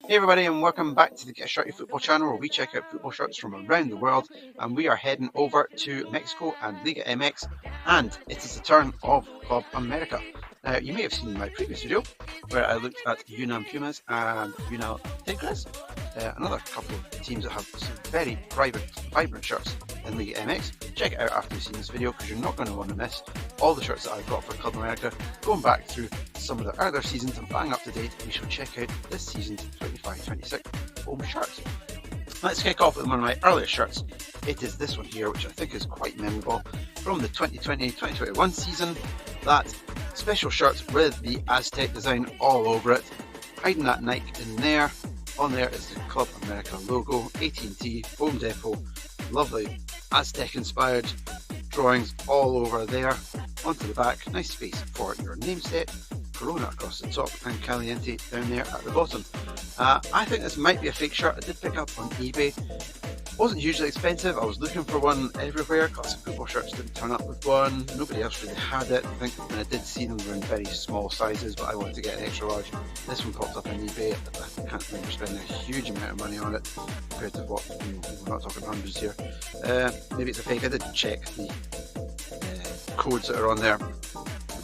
Hey everybody, and welcome back to the Get a Shirt Your Football channel, where we check out football shirts from around the world. And we are heading over to Mexico and Liga MX, and it is the turn of Club America. Now, you may have seen my previous video where I looked at UNAM Pumas and UNAM Tigres, another couple of teams that have some very vibrant shirts in Liga MX. Check it out after you've seen this video, because you're not going to want to miss all the shirts that I've got for Club America, going back through some of the earlier seasons and bang up to date. We shall check out this season's 25-26 home shirts. Let's kick off with one of my earliest shirts. It is this one here, which I think is quite memorable, from the 2020-2021 season. That special shirt with the Aztec design all over it, hiding that Nike in there. On there is the Club America logo, AT&T, Home Depot, lovely Aztec inspired drawings all over there. Onto the back, nice space for your name set, Corona across the top, and Caliente down there at the bottom. I think this might be a fake shirt. I did pick up on eBay. Wasn't hugely expensive. I was looking for one everywhere. Classic football shirts didn't turn up with one. Nobody else really had it. I think when I did see them, they were in very small sizes, but I wanted to get an extra large. This one popped up on eBay. I can't remember spending a huge amount of money on it compared to what, we're not talking hundreds here. Maybe it's a fake. I did check the codes that are on there.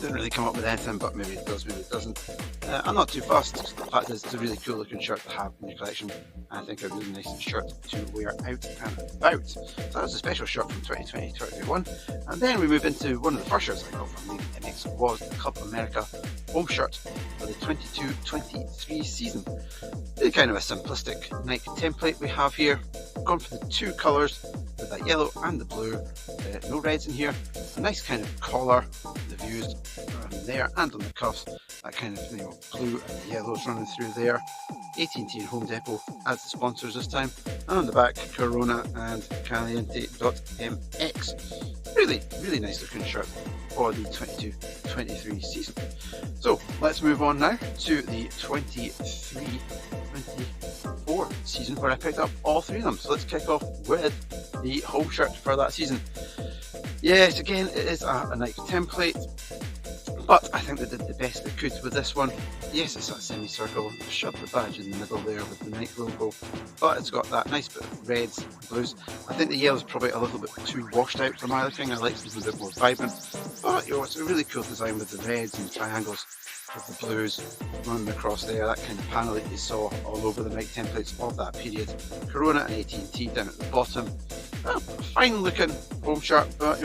Didn't really come up with anything, but maybe it does, maybe it doesn't. I'm not too fussed. The fact is, it's a really cool looking shirt to have in your collection. I think a really nice shirt to wear out and about. So that was a special shirt from 2020-2021. And then we move into one of the first shirts I got from Liga MX, was the Club America home shirt for the 22-23 season. Really kind of a simplistic Nike template we have here. Gone for the two colours, with that yellow and the blue. No reds in here. A nice kind of collar they've used around there and on the cuffs. That kind of blue and yellows running through there. AT&T and Home Depot as the sponsors this time. And on the back, Corona and Caliente.mx. Really nice looking shirt for the 22-23 season. So let's move on now to the 23-24 season, where I picked up all three of them. So let's kick off with the home shirt for that season. Yes, again, it is a Nike template, but I think they did the best they could with this one. Yes, it's that semicircle, shoved the badge in the middle there with the Nike logo, but it's got that nice bit of reds, blues. I think the yellow is probably a little bit too washed out for my liking. I like something a bit more vibrant, but it's a really cool design with the reds and triangles, with the blues running across there, that kind of panel that you saw all over the Nike templates of that period. Corona and AT&T down at the bottom. Well, fine looking home shirt, but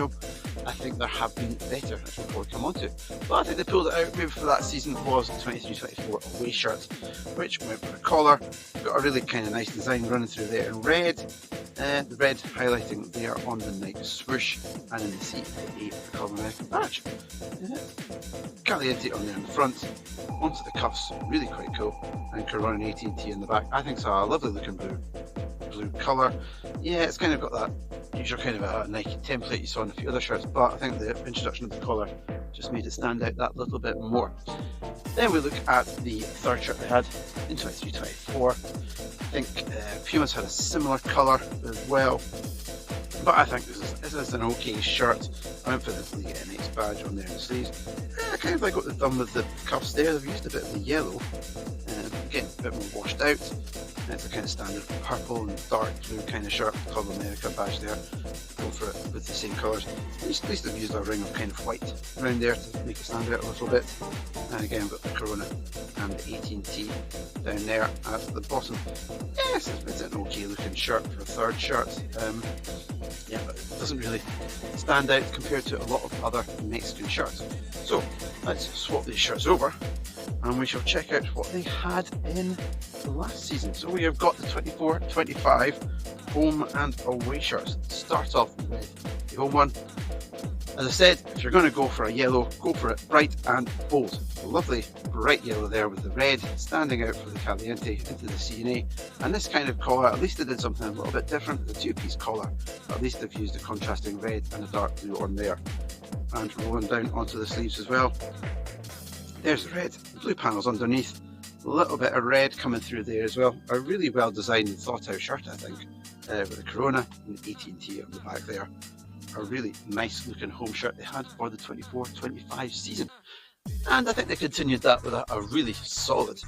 I think there have been better, as we'll come on to. But I think they pulled it out maybe for that season was the 23-24 away shirt, which went with a collar. Got a really kind of nice design running through there in red. The red highlighting there on the Nike swoosh, and in the seat the Club América badge. Caliente on there in the front, onto the cuffs, really quite cool, and Corona and AT&T in the back. I think it's a lovely looking blue colour. Yeah, it's kind of got that usual kind of a Nike template you saw in a few other shirts, but I think the introduction of the collar just made it stand out that little bit more. Then we look at the third shirt they had in 23-24. I think Pumas had a similar colour as well, but I think this is an okay shirt. I went for the Liga MX badge on there in the sleeves. I kind of like what they've done with the cuffs there. They've used a bit of the yellow, again a bit more washed out. It's a kind of standard purple and dark blue kind of shirt, Club America badge there. Go for it with the same colours. At least they've used a ring of kind of white around there to make it stand out a little bit. And again, we've got the Corona and the AT&T down there at the bottom. Yes, it's an okay looking shirt for a third shirt. Yeah, but it doesn't really stand out compared to a lot of other Mexican shirts. So let's swap these shirts over, and we shall check out what they had in the last season. So we have got the 24-25 home and away shirts. Start off with the home one. As I said, if you're going to go for a yellow, go for it bright and bold. Lovely bright yellow there with the red standing out for the Caliente into the CNA. And this kind of collar, at least they did something a little bit different. The two-piece collar, but at least they've used a contrasting red and a dark blue on there. And rolling down onto the sleeves as well. There's the red, the blue panels underneath. A little bit of red coming through there as well. A really well designed and thought out shirt, I think, with the Corona and the AT&T on the back there. A really nice looking home shirt they had for the 24-25 season. And I think they continued that with a really solid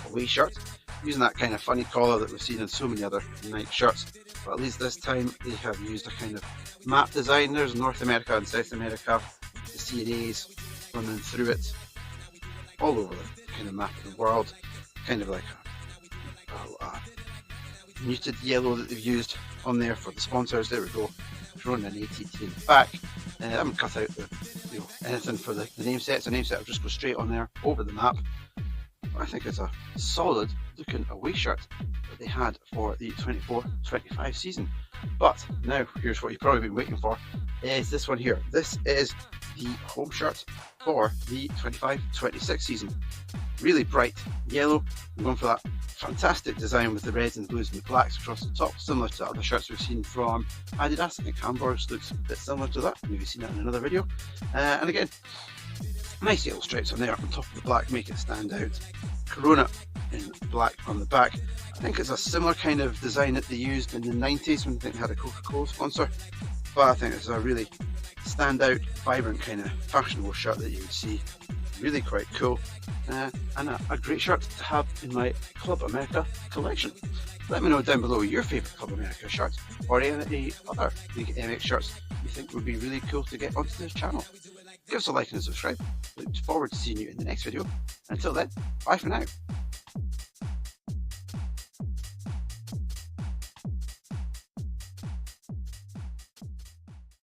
away shirt. using that kind of funny collar that we've seen in so many other Nike shirts. But at least this time they have used a kind of map design. There's North America and South America, the CNAs running through it, all over the kind of map of the world, kind of like a muted yellow that they've used on there for the sponsors. There we go, showing an ATT in the back. I haven't cut out anything for the name sets. The name set will just go straight on there over the map. I think it's a solid looking away shirt that they had for the 24-25 season. But now here's what you've probably been waiting for, is this one here. This is the home shirt for the 25-26 season. Really bright yellow. We're going for that fantastic design with the reds and blues and the blacks across the top, similar to other shirts we've seen from Adidas. I think Hamburg's looks a bit similar to that. Maybe seen that in another video. And again, nice yellow stripes on there on top of the black, make it stand out. Corona in black on the back. I think it's a similar kind of design that they used in the 90s when they had a Coca-Cola sponsor. But I think it's a really standout, vibrant kind of fashionable shirt that you would see. Really quite cool, and a great shirt to have in my Club America collection. Let me know down below your favourite Club America shirts, or any other League MX shirts you think would be really cool to get onto this channel. Give us a like and a subscribe. Look forward to seeing you in the next video. Until then, bye for now.